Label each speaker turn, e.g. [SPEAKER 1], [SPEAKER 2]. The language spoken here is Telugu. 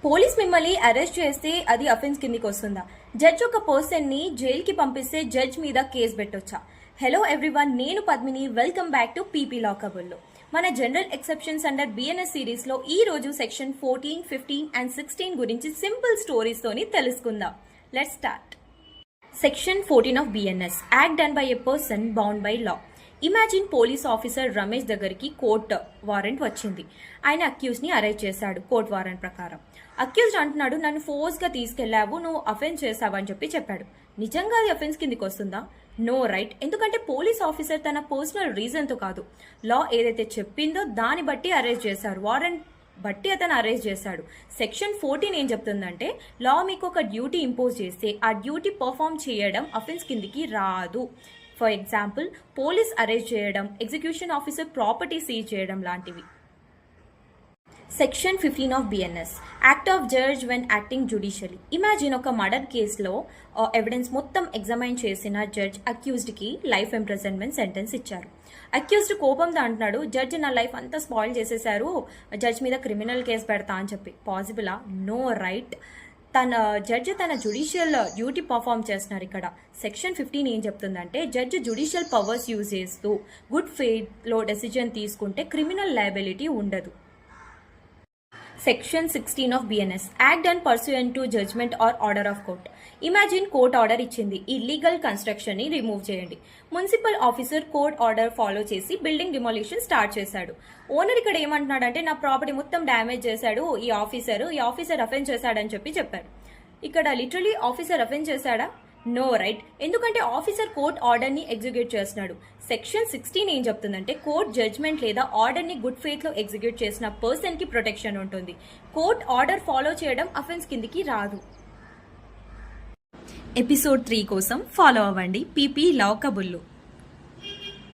[SPEAKER 1] పోలీస్ మిమ్మల్ని అరెస్ట్ చేస్తే అది అఫెన్స్ కిందికి వస్తుందా? జడ్జ్ ఒక పర్సన్ ని జైల్ కి పంపిస్తే జడ్జ్ మీద కేసు పెట్టొచ్చా? హలో ఎవ్రీవన్, నేను Padmini. Welcome back to PP lockable. మన general exceptions under BNS series లో ఈ రోజు సెక్షన్ 14, 15 అండ్ 16 గురించి సింపుల్ స్టోరీస్ తోని తెలుసుకుందాం. Let's start. Section 14 of BNS, act done by a person bound by law. Imagine police officer Ramesh దగ్గరికి కోర్ట్ వారెంట్ వచ్చింది. ఆయన అక్యూజ్ ని అరెస్ట్ చేశాడు కోర్ట్ వారెంట్ ప్రకారం. అక్యూజ్డ్ అంటున్నాడు, నన్ను ఫోర్స్ గా తీసుకెళ్లావు, నువ్వు అఫెన్స్ చేసావు అని చెప్పాడు. నిజంగా అది అఫెన్స్ కిందికి వస్తుందా? No right. ఎందుకంటే పోలీస్ ఆఫీసర్ తన పర్సనల్ రీజన్ తో కాదు, లా ఏదైతే చెప్పిందో దాన్ని బట్టి అరెస్ట్ చేశారు, వారెంట్ బట్టి అతను అరెస్ట్ చేశాడు. సెక్షన్ 14 ఏం చెప్తుందంటే, లా మీకు ఒక డ్యూటీ ఇంపోజ్ చేస్తే ఆ డ్యూటీ పర్ఫామ్ చేయడం అఫెన్స్ కిందికి రాదు. ఫర్ ఎగ్జాంపుల్, పోలీస్ అరెస్ట్ చేయడం, ఎగ్జిక్యూషన్ ఆఫీసర్ ప్రాపర్టీ సీజ్ చేయడం లాంటివి. Section 15 of BNS, act of judge when acting judicially. Imagine ఒక మర్డర్ కేసులో ఎవిడెన్స్ మొత్తం ఎగ్జామైన్ చేసిన జడ్జ్ అక్యూజ్డ్ కి లైఫ్ ఇంప్రిజన్మెంట్ సెంటెన్స్ ఇచ్చారు. అక్యూజ్డ్ కోపంతో అంటున్నాడు, జడ్జ్ నా లైఫ్ అంతా స్పాయిల్ చేసేశారు, జడ్జ్ మీద క్రిమినల్ కేసు పెడతా అని చెప్పి. పాసిబులా? No right. జడ్జి తన జుడిషియల్ డ్యూటీ పర్ఫామ్ చేస్తున్నారు. ఇక్కడ సెక్షన్ 15 ఏం చెప్తుందంటే, జడ్జి జుడిషియల్ పవర్స్ యూజ్ చేస్తూ గుడ్ ఫెయిత్ లో డెసిజన్ తీసుకుంటే క్రిమినల్ లయబిలిటీ ఉండదు. Section 16 of BNS, act done pursuant to judgement or order of court. Imagine court order ఇచ్చింది, ఇల్లీగల్ కన్స్ట్రక్షన్ ని రిమూవ్ చేయండి. Municipal officer court order follow చేసి బిల్డింగ్ డిమాలిషన్ స్టార్ట్ చేశాడు. ఓనర్ ఇక్కడ ఏమంటున్నాడంటే, నా ప్రాపర్టీ మొత్తం డ్యామేజ్ చేశాడు ఈ ఆఫీసర్ అఫెన్స్ చేశాడని చెప్పారు. ఇక్కడ లిటరలీ ఆఫీసర్ అఫెన్స్ చేశాడా? No right. ఎందుకంటే ఆఫీసర్ కోర్ట్ ఆర్డర్ ని ఎగ్జిక్యూట్ చేస్తున్నాడు. సెక్షన్ 16 ఏం చెప్తుందంటే, కోర్ట్ జడ్జ్మెంట్ లేదా ఆర్డర్ ని గుడ్ ఫెయిత్ లో ఎగ్జిక్యూట్ చేసిన పర్సన్ కి ప్రొటెక్షన్ ఉంటుంది. కోర్ట్ ఆర్డర్ ఫాలో చేయడం అఫెన్స్ కిందికి రాదు. ఎపిసోడ్ 3 కోసం ఫాలో అవ్వండి పీపీ లాకబుల్.